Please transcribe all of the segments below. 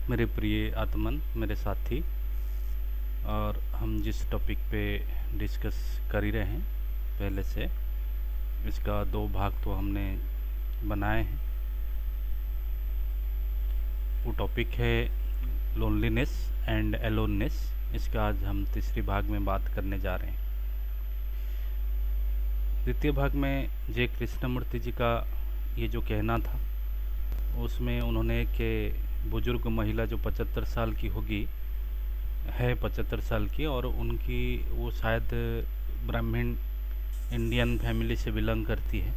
मेरे प्रिय आत्मन, मेरे साथी, और हम जिस टॉपिक पे डिस्कस कर ही रहे हैं पहले से, इसका दो भाग तो हमने बनाए हैं। वो टॉपिक है लोनलीनेस एंड एलोननेस। इसका आज हम तीसरी भाग में बात करने जा रहे हैं। द्वितीय भाग में जे कृष्णमूर्ति जी का ये जो कहना था, उसमें उन्होंने कि बुजुर्ग महिला जो 75 साल की होगी, है 75 साल की, और उनकी वो शायद ब्राह्मण इंडियन फैमिली से बिलोंग करती है।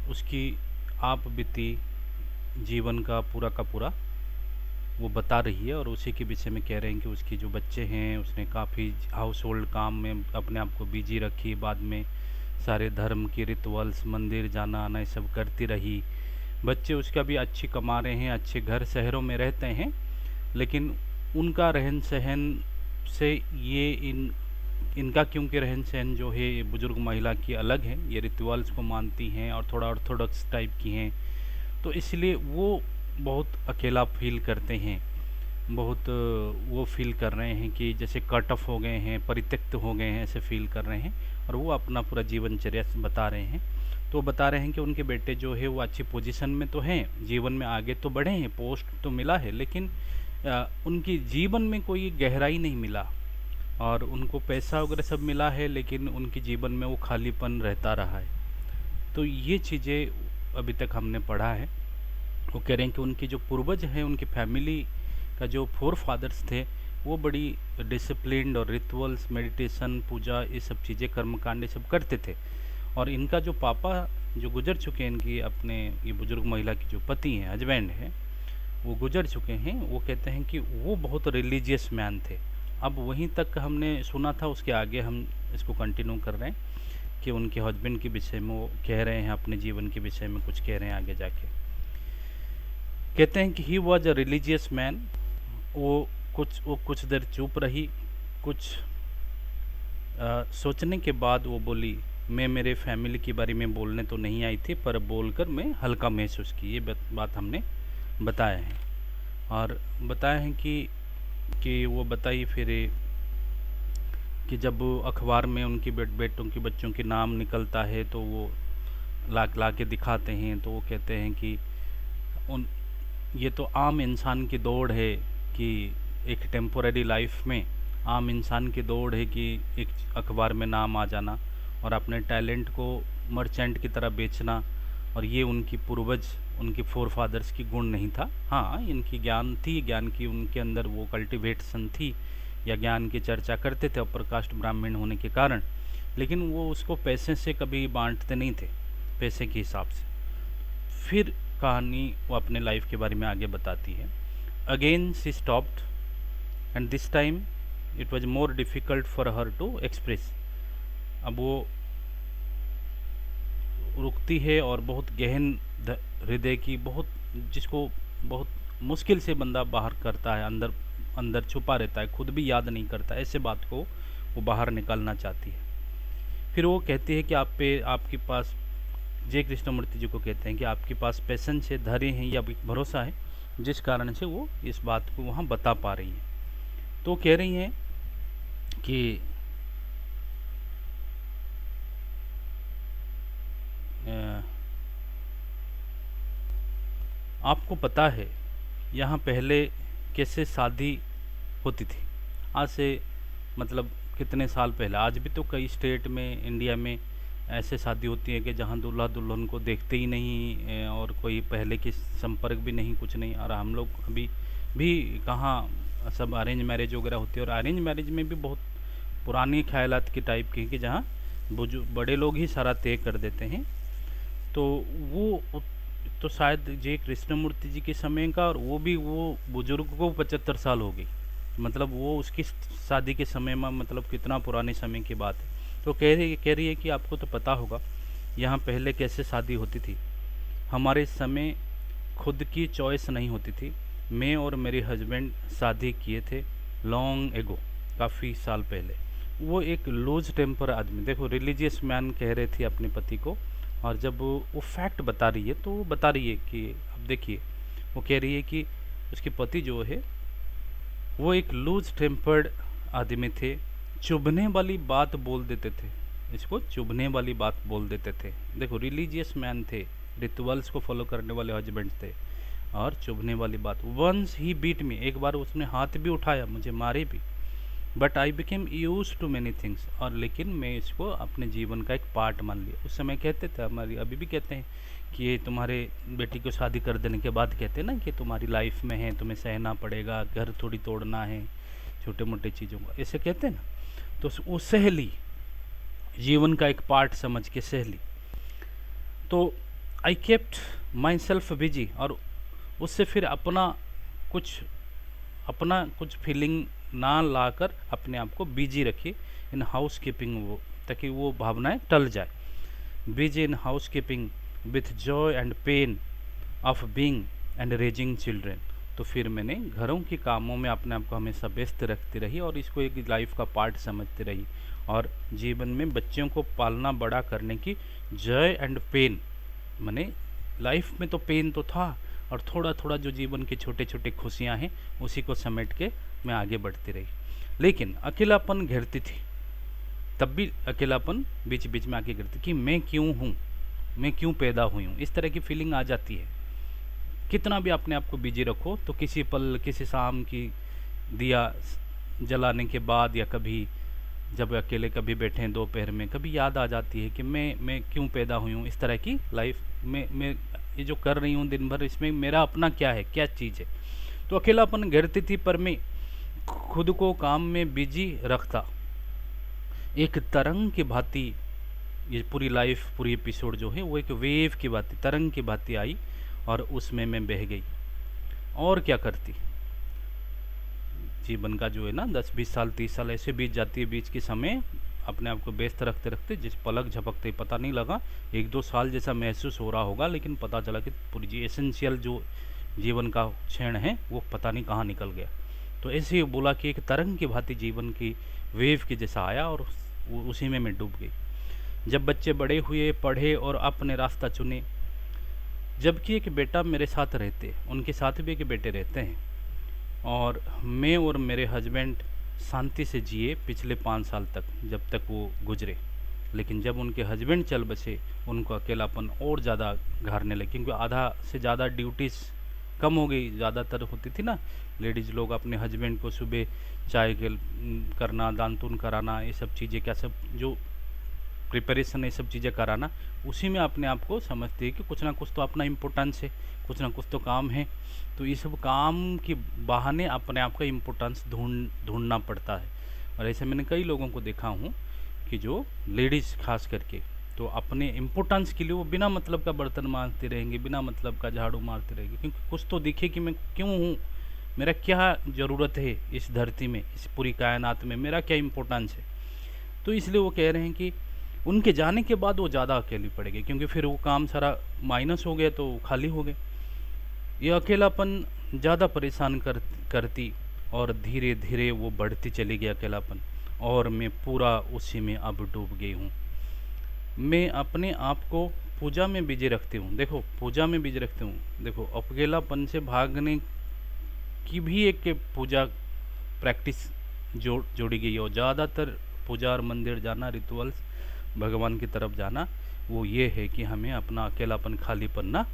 उसकी आप बीती जीवन का पूरा वो बता रही है, और उसी के विषय में कह रहे हैं कि उसकी जो बच्चे हैं, उसने काफ़ी हाउस होल्ड काम में अपने आप को बिजी रखी। बाद में सारे धर्म की रिचुअल्स, मंदिर जाना आना, ये सब करती रही। बच्चे उसका भी अच्छी कमा रहे हैं, अच्छे घर शहरों में रहते हैं, लेकिन उनका रहन सहन से ये इनका क्योंकि रहन सहन जो है ये बुजुर्ग महिला की अलग है, ये रिचुअल्स को मानती हैं और थोड़ा ऑर्थोडॉक्स टाइप की हैं, तो इसलिए वो बहुत अकेला फील करते हैं। बहुत वो फील कर रहे हैं कि जैसे कट ऑफ हो गए हैं, परित्यक्त हो गए हैं, ऐसे फील कर रहे हैं। और वो अपना पूरा जीवनचर्या बता रहे हैं। तो बता रहे हैं कि उनके बेटे जो है वो अच्छी पोजीशन में तो हैं, जीवन में आगे तो बढ़े हैं, पोस्ट तो मिला है, लेकिन उनकी जीवन में कोई गहराई नहीं मिला। और उनको पैसा वगैरह सब मिला है, लेकिन उनके जीवन में वो खालीपन रहता रहा है। तो ये चीज़ें अभी तक हमने पढ़ा है। वो कह रहे हैं कि उनके जो पूर्वज हैं, उनकी फैमिली का जो फोर फादर्स थे, वो बड़ी डिसिप्लिन्ड और रिचुअल्स, मेडिटेशन, पूजा, ये सब चीज़ें, कर्मकांड ये सब करते थे। और इनका जो पापा जो गुजर चुके हैं, इनकी अपने ये बुजुर्ग महिला की जो पति हैं, हस्बैंड हैं, वो गुजर चुके हैं। वो कहते हैं कि वो बहुत रिलीजियस मैन थे। अब वहीं तक हमने सुना था, उसके आगे हम इसको कंटिन्यू कर रहे हैं कि उनके हस्बैंड के विषय में वो कह रहे हैं, अपने जीवन के विषय में कुछ कह रहे हैं आगे जाके। कहते हैं कि he was a religious man. वो कुछ देर चुप रही। कुछ सोचने के बाद वो बोली, मैं मेरे फैमिली के बारे में बोलने तो नहीं आई थी, पर बोलकर मैं हल्का महसूस की। ये बात हमने बताया है। और बताया है कि वो बताई फिर कि जब अखबार में उनकी बेटों की बच्चों के नाम निकलता है, तो वो ला के दिखाते हैं। तो वो कहते हैं कि उन ये तो आम इंसान की दौड़ है कि एक टेम्पोरेरी लाइफ में आम इंसान की दौड़ है कि एक अखबार में नाम आ जाना और अपने टैलेंट को मर्चेंट की तरह बेचना। और ये उनकी पूर्वज, उनकी फोर फादर्स की गुण नहीं था। हाँ, इनकी ज्ञान थी, ज्ञान की उनके अंदर वो कल्टिवेशन थी, या ज्ञान की चर्चा करते थे अपर कास्ट ब्राह्मण होने के कारण, लेकिन वो उसको पैसे से कभी बांटते नहीं थे, पैसे के हिसाब से। फिर कहानी वो अपने लाइफ के बारे में आगे बताती है। Again she stopped and this time it was more difficult for her to express. अब वो रुकती है और बहुत गहन हृदय की, बहुत जिसको बहुत मुश्किल से बंदा बाहर करता है, अंदर अंदर छुपा रहता है, खुद भी याद नहीं करता, ऐसे बात को वो बाहर निकालना चाहती है। फिर वो कहती है कि आपके पास, जय कृष्णमूर्ति जी को कहते हैं कि आपके पास पेशेंस है, धैर्य है, या भरोसा है, जिस कारण से वो इस बात को वहाँ बता पा रही है। तो कह रही हैं कि आपको पता है यहाँ पहले कैसे शादी होती थी, आज से मतलब कितने साल पहले। आज भी तो कई स्टेट में, इंडिया में ऐसे शादी होती है कि जहाँ दूल्हा दुल्हन को देखते ही नहीं, और कोई पहले की संपर्क भी नहीं, कुछ नहीं। और हम लोग अभी भी कहाँ सब अरेंज मैरिज वगैरह होती है, और अरेंज मैरिज में भी बहुत पुरानी ख्यालात की टाइप की, कि जहाँ बड़े लोग ही सारा तय कर देते हैं। तो वो तो शायद जे कृष्णमूर्ति जी के समय का, और वो भी वो बुजुर्ग को 75 साल हो गई, मतलब वो उसकी शादी के समय में, मतलब कितना पुराने समय की बात है। तो कह रही है कि आपको तो पता होगा यहाँ पहले कैसे शादी होती थी। हमारे समय खुद की चॉइस नहीं होती थी। मैं और मेरे हस्बैंड शादी किए थे लॉन्ग एगो, काफ़ी साल पहले। वो एक लूज टेम्पर आदमी, देखो रिलीजियस मैन कह रहे थे अपने पति को, और जब वो फैक्ट बता रही है, तो वो बता रही है कि अब देखिए, वो कह रही है कि उसके पति जो है वो एक लूज टेम्पर्ड आदमी थे, चुभने वाली बात बोल देते थे, इसको चुभने वाली बात बोल देते थे। देखो रिलीजियस मैन थे, रिचुअल्स को फॉलो करने वाले हस्बैंड थे, और चुभने वाली बात। वंस ही बीट मी, एक बार उसने हाथ भी उठाया, मुझे मारे भी, but I became used to many things, और लेकिन मैं इसको अपने जीवन का एक पार्ट मान लिया। उस समय कहते थे, हमारी अभी भी कहते हैं कि ये तुम्हारे बेटी को शादी कर देने के बाद कहते हैं ना कि तुम्हारी लाइफ में है, तुम्हें सहना पड़ेगा, घर थोड़ी तोड़ना है, छोटे मोटे चीज़ों को ऐसे कहते हैं ना। तो वो सह ली, जीवन का एक पार्ट समझ के सह ली। तो I kept my self busy, और उससे फिर अपना कुछ फीलिंग ना लाकर अपने आप को बिजी रखी इन हाउस कीपिंग, वो ताकि वो भावनाएं टल जाए। Busy in house keeping with Joy and pain of being and raising children. तो फिर मैंने घरों के कामों में अपने आप को हमेशा व्यस्त रखती रही और इसको एक लाइफ का पार्ट समझती रही, और जीवन में बच्चों को पालना बड़ा करने की जॉय एंड पेन, मैंने लाइफ में तो पेन तो था, और थोड़ा थोड़ा जो जीवन की छोटे छोटे खुशियाँ हैं उसी को समेट के मैं आगे बढ़ती रही। लेकिन अकेलापन घेरती थी, तब भी अकेलापन बीच बीच में आके गिरती कि मैं क्यों हूँ, मैं क्यों पैदा हुई हूँ, इस तरह की फीलिंग आ जाती है। कितना भी अपने आप को बिजी रखो तो किसी पल, किसी शाम की दिया जलाने के बाद, या कभी जब अकेले कभी बैठे हैं दोपहर में, कभी याद आ जाती है कि मैं क्यों पैदा हुई हूँ। इस तरह की लाइफ में मैं ये जो कर रही हूँ दिन भर, इसमें मेरा अपना क्या है, क्या चीज़ है। तो अकेलापन घेरती थी, पर मैं खुद को काम में बिजी रखता। एक तरंग की भांति ये पूरी लाइफ, पूरी एपिसोड जो है वो एक वेव की भांति, तरंग की भांति आई, और उसमें मैं बह गई। और क्या करती, जीवन का जो है ना 10-20 साल 30 साल ऐसे बीत जाती है, बीच के समय अपने आप को व्यस्त रखते रखते जिस पलक झपकते पता नहीं लगा, 1-2 साल जैसा महसूस हो रहा होगा, लेकिन पता चला कि पूरी जी एसेंशियल जो जीवन का क्षण है वो पता नहीं कहाँ निकल गया। तो ऐसे ही बोला कि एक तरंग की भांति जीवन की वेव के जैसा आया, और उसी में मैं डूब गई। जब बच्चे बड़े हुए, पढ़े और अपने रास्ता चुने, जबकि एक बेटा मेरे साथ रहते, उनके साथ भी एक बेटे रहते हैं, और मैं और मेरे हस्बैंड शांति से जिए पिछले 5 साल तक, जब तक वो गुजरे। लेकिन जब उनके हस्बैंड चल बसे, उनको अकेलापन और ज़्यादा घारने लगे, क्योंकि आधा से ज़्यादा ड्यूटीज़ कम हो गई। ज़्यादातर होती थी ना लेडीज़ लोग अपने हस्बैंड को सुबह चाय करना, दान तुन कराना, ये सब चीज़ें, क्या सब जो प्रिपरेशन ये सब चीज़ें कराना, उसी में अपने आप को समझती है कि कुछ ना कुछ तो अपना इम्पोर्टेंस है, कुछ ना कुछ तो काम है। तो ये सब काम के बहाने अपने आप का इम्पोर्टेंस ढूंढना पड़ता है। और ऐसे मैंने कई लोगों को देखा हूँ कि जो लेडीज़ खास करके, तो अपने इम्पोर्टेंस के लिए वो बिना मतलब का बर्तन मारते रहेंगे, बिना मतलब का झाड़ू मारते रहेंगे, क्योंकि कुछ तो दिखे कि मैं क्यों हूँ, मेरा क्या ज़रूरत है इस धरती में, इस पूरी कायनात में, मेरा क्या इम्पोर्टेंस है। तो इसलिए वो कह रहे हैं कि उनके जाने के बाद वो ज़्यादा अकेली पड़ेगी, क्योंकि फिर वो काम सारा माइनस हो गया तो खाली हो गए। ये अकेलापन ज़्यादा परेशान करती, और धीरे धीरे वो बढ़ती चली गई अकेलापन, और मैं पूरा उसी में अब डूब गई हूँ। मैं अपने आप को पूजा में बिजी रखती हूँ, देखो पूजा में बिजी रखती हूँ। देखो अकेलापन से भागने की भी एक पूजा प्रैक्टिस जोड़ी गई है, और ज़्यादातर पूजा और मंदिर जाना, रिचुअल्स, भगवान की तरफ जाना, वो ये है कि हमें अपना अकेलापन, खालीपन ना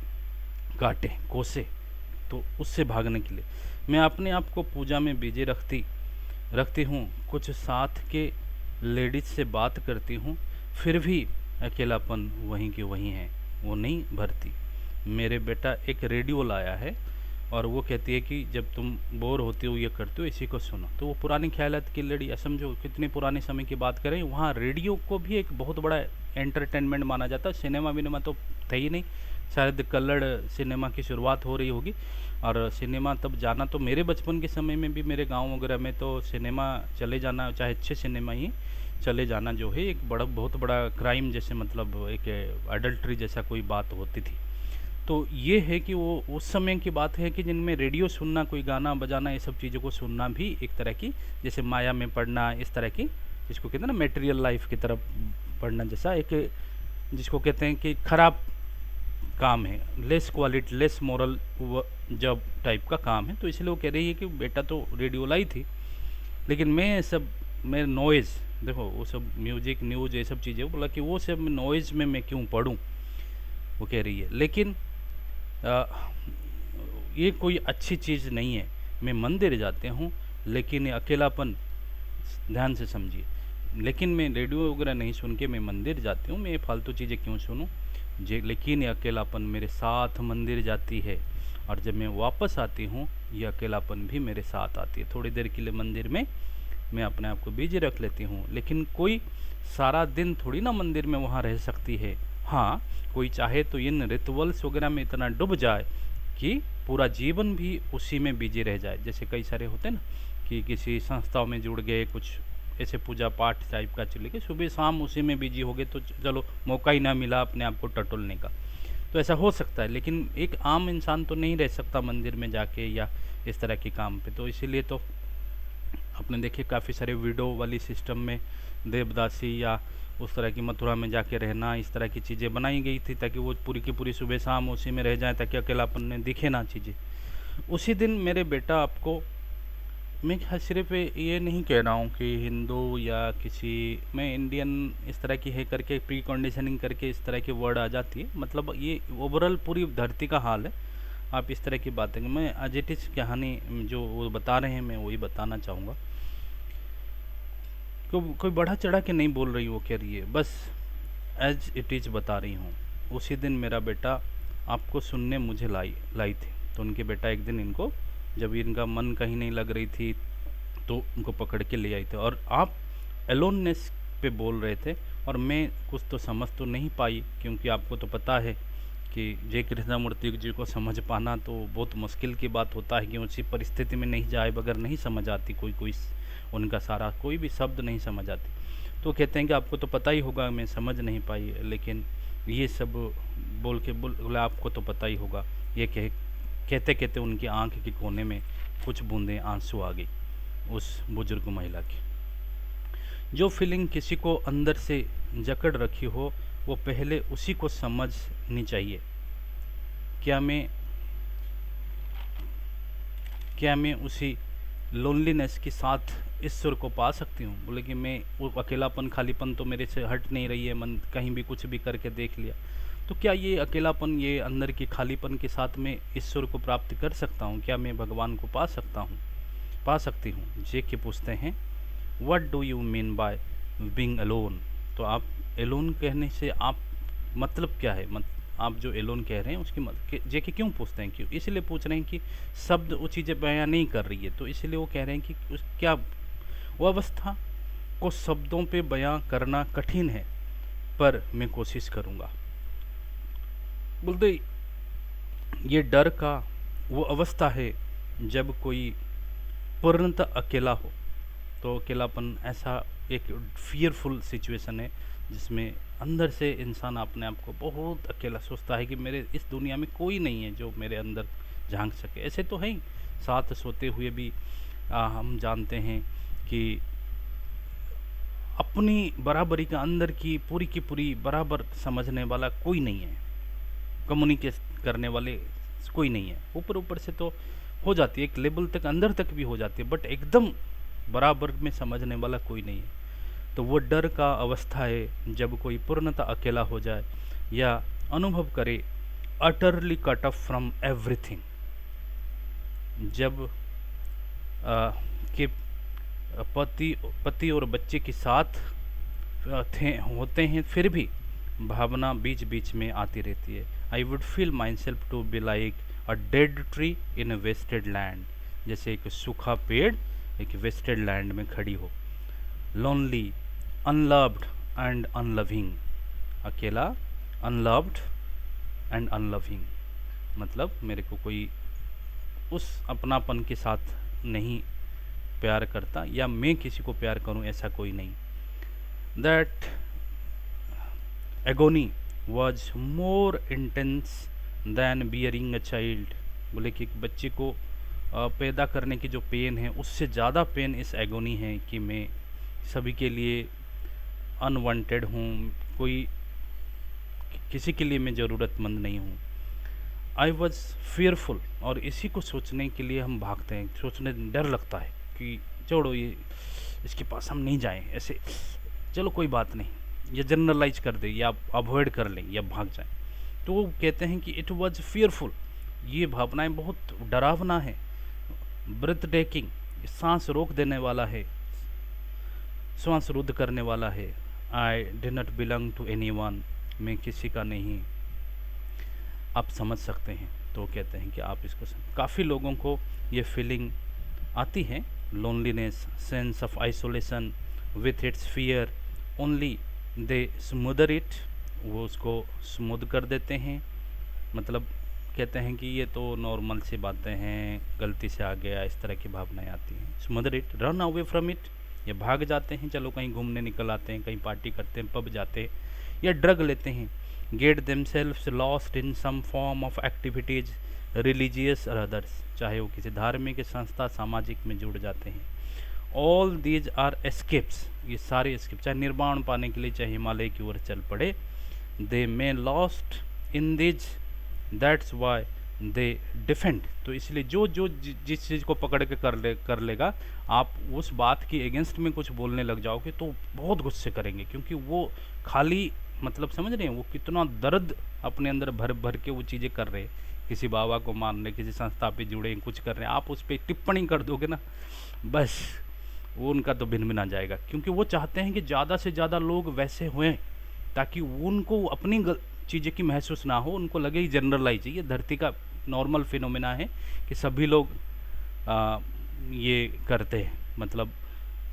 काटे, कोसे। तो उससे भागने के लिए मैं अपने आप को पूजा में बिजी रखती हूँ, कुछ साथ के लेडीज से बात करती हूँ, फिर भी अकेलापन वहीं के वहीं है, वो नहीं भरती। मेरे बेटा एक रेडियो लाया है, और वो कहती है कि जब तुम बोर होते हो, ये करते हो, इसी को सुनो। तो वो पुरानी ख्यालात की लड़ी, समझो कितने पुराने समय की बात करें, वहाँ रेडियो को भी एक बहुत बड़ा एंटरटेनमेंट माना जाता है। सिनेमा विनेमा तो था ही नहीं, शायद कलर्ड सिनेमा की शुरुआत हो रही होगी। और सिनेमा तब जाना, तो मेरे बचपन के समय में भी मेरे गाँव वगैरह में तो सिनेमा चले जाना, चाहे अच्छे सिनेमा ही चले जाना, जो है एक बहुत बड़ा क्राइम जैसे, मतलब एक अडल्ट्री जैसा कोई बात होती थी। तो ये है कि वो उस समय की बात है कि जिनमें रेडियो सुनना, कोई गाना बजाना, ये सब चीज़ों को सुनना भी एक तरह की, जैसे माया में पढ़ना, इस तरह की, जिसको कहते हैं ना मेटेरियल लाइफ की तरफ पढ़ना, जैसा एक, जिसको कहते हैं कि खराब काम है, less quality, less moral job type का काम है। तो इसलिए वो कह रही है कि बेटा तो रेडियोला ही थी, लेकिन मैं सब, मैं नॉइज़, देखो वो सब म्यूजिक न्यूज़ ये सब चीज़ें, वो बोला कि वो सब नॉइज़ में मैं क्यों पढ़ूं, वो कह रही है। लेकिन अ, ये कोई अच्छी चीज़ नहीं है। मैं मंदिर जाते हूँ, लेकिन ये अकेलापन, ध्यान से समझिए, लेकिन मैं रेडियो वगैरह नहीं सुन के मैं मंदिर जाती हूँ, मैं ये फालतू चीज़ें क्यों सुनूं, जे लेकिन ये अकेलापन मेरे साथ मंदिर जाती है, और जब मैं वापस आती हूँ ये अकेलापन भी मेरे साथ आती है। थोड़ी देर के लिए मंदिर में मैं अपने आप को बिजी रख लेती हूँ, लेकिन कोई सारा दिन थोड़ी ना मंदिर में वहाँ रह सकती है। हाँ, कोई चाहे तो इन रिचुअल्स वगैरह में इतना डूब जाए कि पूरा जीवन भी उसी में बिजी रह जाए। जैसे कई सारे होते हैं ना कि किसी संस्थाओं में जुड़ गए, कुछ ऐसे पूजा पाठ टाइप का चले गए, सुबह शाम उसी में बिजी हो गए, तो चलो मौका ही ना मिला अपने आप को टटोलने का। तो ऐसा हो सकता है, लेकिन एक आम इंसान तो नहीं रह सकता मंदिर में जाके या इस तरह के काम पे। तो इसीलिए तो आपने देखे काफ़ी सारे विडो वाली सिस्टम में देवदासी या उस तरह की मथुरा में जाके रहना, इस तरह की चीज़ें बनाई गई थी ताकि वो पूरी की पूरी सुबह शाम उसी में रह जाए, ताकि अकेलापन में दिखे ना चीज़ें। उसी दिन मेरे बेटा आपको, मैं सिर्फ ये नहीं कह रहा हूँ कि हिंदू या किसी, मैं इंडियन इस तरह की है करके प्री कंडीशनिंग करके इस तरह के वर्ड आ जाती है, मतलब ये ओवरऑल पूरी धरती का हाल है। आप इस तरह की बातें, मैं एज इट इज़ कहानी जो वो बता रहे हैं मैं वही बताना चाहूँगा। कोई बढ़ा चढ़ा के नहीं बोल रही, वो कह रही है बस एज इट इज़ बता रही हूँ। उसी दिन मेरा बेटा आपको सुनने मुझे लाई लाई थी। तो उनके बेटा एक दिन इनको, जब इनका मन कहीं नहीं लग रही थी, तो उनको पकड़ के ले आई थे, और आप एलोननेस पे बोल रहे थे, और मैं कुछ तो समझ तो नहीं पाई, क्योंकि आपको तो पता है कि जय कृष्णमूर्ति जी को समझ पाना तो बहुत मुश्किल की बात होता है, कि उसी परिस्थिति में नहीं जाए बगैर नहीं समझ आती, कोई उनका सारा कोई भी शब्द नहीं समझ आती। तो कहते हैं कि आपको तो पता ही होगा, मैं समझ नहीं पाई, लेकिन ये सब बोले आपको तो पता ही होगा। ये कहते कहते उनकी आंख के कोने में कुछ बूंदें आंसू आ गई उस बुजुर्ग महिला की। जो फीलिंग किसी को अंदर से जकड़ रखी हो, वो पहले उसी को समझनी चाहिए। क्या मैं उसी लोनलीनेस के साथ ईश्वर को पा सकती हूँ? बोले कि मैं वो अकेलापन खालीपन तो मेरे से हट नहीं रही है, मन कहीं भी कुछ भी करके देख लिया, तो क्या ये अकेलापन, ये अंदर की खालीपन के साथ मैं ईश्वर को प्राप्त कर सकता हूँ? क्या मैं भगवान को पा सकती हूँ? जे के पूछते हैं what do you mean by being alone? तो आप एलोन कहने से आप मतलब क्या है? आप जो एलोन कह रहे हैं उसकी जे के क्यों पूछते हैं? क्यों? इसलिए पूछ रहे हैं कि शब्द वो चीज़ें बयां नहीं कर रही है, तो इसलिए वो कह रहे हैं कि क्या वो अवस्था को शब्दों पे बयां करना कठिन है, पर मैं कोशिश करूँगा। बोलते ये डर का वो अवस्था है जब कोई पूर्णतः अकेला हो। तो अकेलापन ऐसा एक फियरफुल सिचुएशन है जिसमें अंदर से इंसान अपने आप को बहुत अकेला सोचता है कि मेरे इस दुनिया में कोई नहीं है जो मेरे अंदर झांक सके। ऐसे तो है ही, साथ सोते हुए भी हम जानते हैं कि अपनी बराबरी का अंदर की पूरी बराबर समझने वाला कोई नहीं है, कम्युनिकेट करने वाले कोई नहीं है। ऊपर से तो हो जाती है, एक लेवल तक अंदर तक भी हो जाती है, बट एकदम बराबर में समझने वाला कोई नहीं है। तो वो डर का अवस्था है जब कोई पूर्णतः अकेला हो जाए या अनुभव करे utterly cut off from everything. जब कि पति और बच्चे के साथ होते हैं, फिर भी भावना बीच बीच में आती रहती है। I would feel myself to be like a dead tree in a wasted land. जैसे एक सूखा पेड़ एक वेस्टेड लैंड में खड़ी हो। Lonely, unloved and unloving. अकेला, अनलव्ड एंड अनलविंग, मतलब मेरे को कोई उस अपनापन के साथ नहीं प्यार करता, या मैं किसी को प्यार करूं ऐसा कोई नहीं। That agony was more intense than bearing a child. बोले कि एक बच्चे को पैदा करने की जो पेन है उससे ज़्यादा पेन इस एगोनी है कि मैं सभी के लिए अनवांटेड हूँ, कोई किसी के लिए मैं ज़रूरतमंद नहीं हूँ। आई वॉज fearful, और इसी को सोचने के लिए हम भागते हैं, सोचने डर लगता है कि छोड़ो ये, इसके पास हम नहीं जाएं, ऐसे चलो कोई बात नहीं, या जनरलाइज कर दे, या अवॉइड कर लें, या भाग जाएं। तो वो कहते हैं कि इट वॉज fearful, ये भावनाएं बहुत डरावना है, ब्रेथ टेकिंग, सांस रोक देने वाला है, श्वास रुद्ध करने वाला है। I did not belong to anyone, मैं किसी का नहीं, आप समझ सकते हैं। तो कहते हैं कि आप इसको काफ़ी लोगों को ये फीलिंग आती है, loneliness, sense of isolation with its fear, only they smoother it, वो उसको स्मूद कर देते हैं, मतलब कहते हैं कि ये तो नॉर्मल सी बातें हैं, गलती से आ गया, इस तरह की भावनाएं आती हैं। Smother it, run away from it, ये भाग जाते हैं, चलो कहीं घूमने निकल आते हैं, कहीं पार्टी करते हैं, पब जाते हैं, या ड्रग लेते हैं। Get themselves lost in some form of activities religious और अदर्स, चाहे वो किसी धार्मिक संस्था, सामाजिक में जुड़ जाते हैं। ऑल दीज आर एस्केप्स, ये सारे एस्केप, चाहे निर्वाण पाने के लिए चाहे हिमालय की ओर चल पड़े, they may lost in these, that's why they defend. तो इसलिए जो जो जिस चीज़ को पकड़ के कर लेगा, आप उस बात की अगेंस्ट में कुछ बोलने लग जाओगे तो बहुत गुस्से करेंगे, क्योंकि वो खाली, मतलब समझ रहे हैं वो कितना दर्द अपने अंदर भर भर के वो चीज़ें कर रहे हैं, किसी बाबा को मान रहे, किसी संस्था पे जुड़े हैं, कुछ कर रहे हैं, आप उस पर टिप्पणी कर दोगे ना, बस वो उनका तो भिन भिना जाएगा। क्योंकि वो चाहते हैं कि ज़्यादा से ज़्यादा लोग वैसे हुए, ताकि उनको अपनी चीज़ें की महसूस ना हो, उनको लगे ही जनरलाइज, ये धरती का नॉर्मल फिनोमिना है कि सभी लोग ये करते हैं, मतलब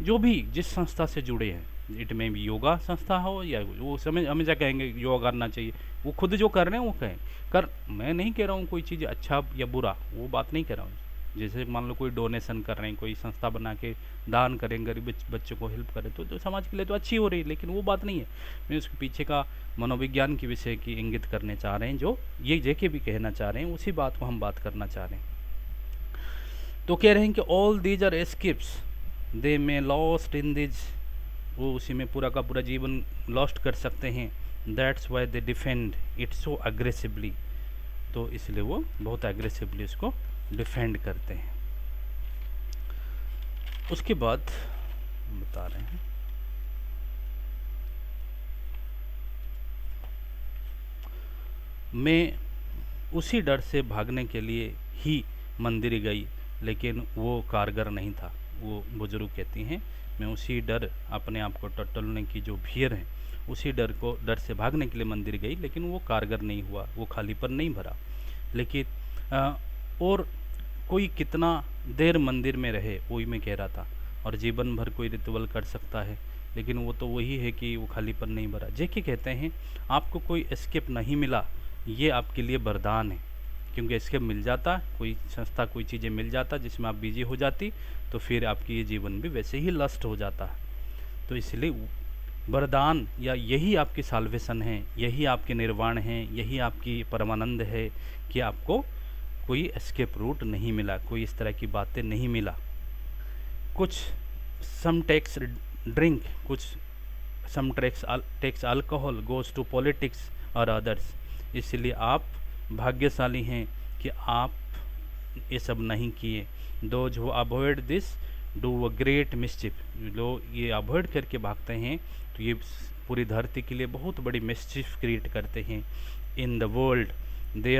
जो भी जिस संस्था से जुड़े हैं, इट में भी योगा संस्था हो, या वो समझ हमेशा कहेंगे योगा करना चाहिए, वो खुद जो कर रहे हैं वो कहें कर, मैं नहीं कह रहा हूँ कोई चीज़ अच्छा या बुरा, वो बात नहीं कह रहा हूँ। जैसे मान लो कोई डोनेशन कर रहे हैं, कोई संस्था बना के दान करें, गरीब बच्चों को हेल्प करें, तो समाज के लिए तो अच्छी हो रही है, लेकिन वो बात नहीं है। मैं उसके पीछे का मनोविज्ञान के विषय की इंगित करने चाह रहे हैं, जो ये जेके भी कहना चाह रहे हैं, उसी बात को हम बात करना चाह रहे हैं। तो कह रहे हैं कि all these are escapes they may lost in these, वो उसी में पूरा का पूरा जीवन लॉस्ट कर सकते हैं। That's why they defend it so aggressively, तो इसलिए वो बहुत अग्रेसिवली उसको डिफेंड करते हैं। उसके बाद बता रहे हैं, मैं उसी डर से भागने के लिए ही मंदिर गई, लेकिन वो कारगर नहीं था। वो बुजुर्ग कहती हैं, मैं उसी डर, अपने आप को टटोलने की जो फियर है, उसी डर से भागने के लिए मंदिर गई, लेकिन वो कारगर नहीं हुआ, वो खालीपन नहीं भरा। लेकिन और कोई कितना देर मंदिर में रहे, वही मैं कह रहा था, और जीवन भर कोई रिचुअल कर सकता है, लेकिन वो तो वही है कि वो खालीपन नहीं भरा। जेके कहते हैं, आपको कोई एस्केप नहीं मिला, ये आपके लिए वरदान है, क्योंकि एस्केप मिल जाता, कोई संस्था कोई चीज़ें मिल जाता जिसमें आप बिजी हो जाती, तो फिर आपकी ये जीवन भी वैसे ही लस्ट हो जाता है। तो इसलिए वरदान, या यही आपकी साल्वेशन है, यही आपके निर्वाण है, यही आपकी परमानंद है कि आपको कोई एस्केप रूट नहीं मिला, कोई इस तरह की बातें नहीं मिला। कुछ सम टेक्स ड्रिंक, कुछ some takes alcohol, goes to politics और अदर्स। इसलिए आप भाग्यशाली हैं कि आप ये सब नहीं किए। Those who avoid this do a great mischief, लोग ये अवॉइड करके भागते हैं तो ये पूरी धरती के लिए बहुत बड़ी मिस्चिफ क्रिएट करते हैं। In the world they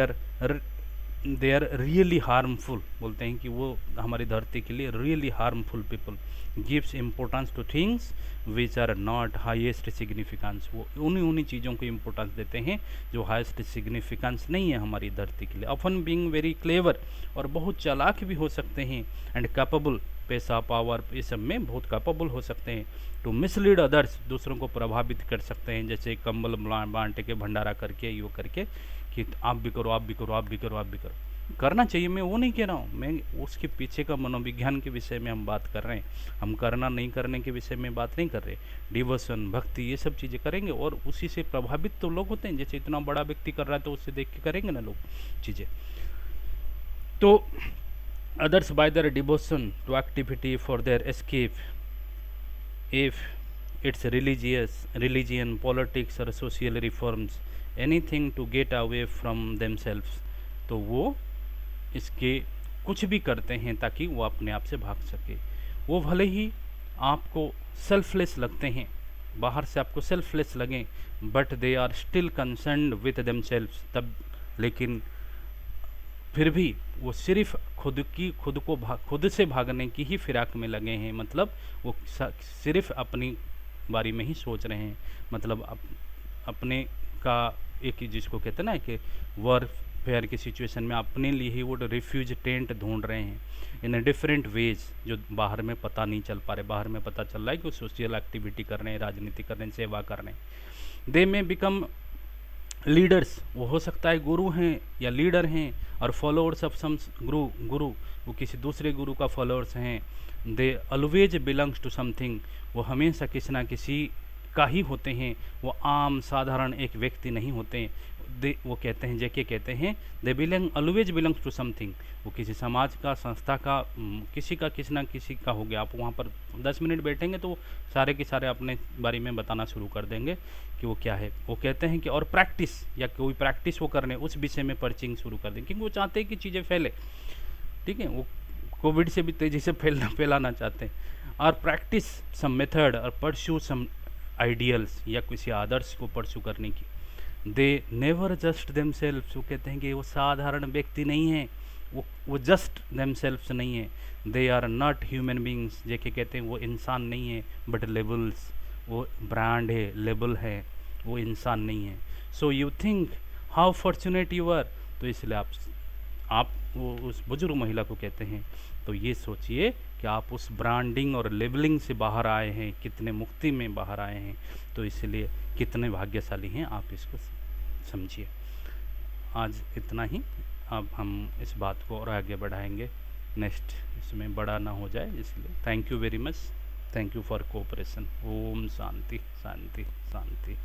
are really harmful, बोलते हैं कि वो हमारी धरती के लिए really harmful people gives importance to things which are not highest significance, वो उन्हीं चीज़ों को इम्पोर्टेंस देते हैं जो हाईएस्ट सिग्निफिकेंस नहीं है हमारी धरती के लिए। ऑफन बीइंग वेरी क्लेवर, और बहुत चालाक भी हो सकते हैं, एंड कैपेबल, पैसा पावर ये सब में बहुत कैपेबल हो सकते हैं। टू मिसलीड अदर्स, दूसरों को प्रभावित कर सकते हैं, जैसे कंबल बांट के भंडारा करके यो करके कि आप भी करो, आप भी करो, आप भी करो, आप भी करो। करना चाहिए, मैं वो नहीं कह रहा हूँ, मैं उसके पीछे का मनोविज्ञान के विषय में हम बात कर रहे हैं, हम करना नहीं करने के विषय में बात नहीं कर रहे। डिवोशन, भक्ति, ये सब चीज़ें करेंगे, और उसी से प्रभावित तो लोग होते हैं, जैसे इतना बड़ा व्यक्ति कर रहा है तो उससे देख के करेंगे ना लोग चीज़ें। तो others by their devotion to activity for their escape, if it's religion, politics or social reforms, anything to get away from themselves, तो वो इसके कुछ भी करते हैं ताकि वो अपने आप से भाग सके। वो भले ही आपको सेल्फलेस लगते हैं, बाहर से आपको सेल्फलेस लगें, but they are still concerned with themselves, तब लेकिन फिर भी वो सिर्फ खुद से भागने की ही फिराक में लगे हैं। मतलब वो सिर्फ अपनी बारे में ही सोच रहे हैं। मतलब अपने का एक जिसको कहते हैं ना कि वॉरफेयर की सिचुएशन में अपने लिए ही वो रिफ्यूज टेंट ढूंढ रहे हैं इन डिफरेंट वेज, जो बाहर में पता नहीं चल पा रहे। बाहर में पता चल रहा है कि वो सोशल एक्टिविटी कर रहे हैं, राजनीति कर रहे हैं, सेवा कर रहे हैं। दे में बिकम लीडर्स, वो हो सकता है गुरु हैं या लीडर हैं, और फॉलोअर्स ऑफ सम गुरु वो किसी दूसरे गुरु का फॉलोअर्स हैं। They always belongs to something, वो हमेशा किसी ना किसी का ही होते हैं। वो आम साधारण एक व्यक्ति नहीं होते। वो कहते हैं, जेके कहते हैं, they belong always belongs to something. वो किसी समाज का, संस्था का, किसी ना किसी का हो गया। आप वहाँ पर 10 मिनट बैठेंगे तो सारे के सारे अपने बारे में बताना शुरू कर देंगे कि वो क्या है। वो कहते हैं कि और प्रैक्टिस या कोई प्रैक्टिस वो करने उस विषय में पर्चिंग शुरू कर दें, क्योंकि वो चाहते हैं कि चीज़ें फैले। ठीक है, वो कोविड से भी तेज़ी से फैलाना चाहते हैं। और प्रैक्टिस सम मेथड और परस्यू सम आइडियल्स, या किसी आदर्श को परस्यू करने की। दे नेवर जस्ट देमसेल्व्स, वो कहते हैं कि वो साधारण व्यक्ति नहीं है, वो जस्ट देमसेल्व्स नहीं है। They are not human beings, JK कहते हैं वो इंसान नहीं है, बट लेबल्स, वो ब्रांड है, लेबल है, वो इंसान नहीं है। So you think how fortunate you are, तो इसलिए आप वो उस बुजुर्ग महिला को कहते हैं, तो ये सोचिए कि आप उस ब्रांडिंग और लेबलिंग से बाहर आए हैं, कितने मुक्ति में बाहर आए हैं, तो इसलिए कितने भाग्यशाली हैं आप, इसको समझिए। आज इतना ही, अब हम इस बात को और आगे बढ़ाएंगे, नेक्स्ट इसमें बड़ा ना हो जाए, इसलिए thank you very much, thank you for cooperation. Om शांति शांति शांति।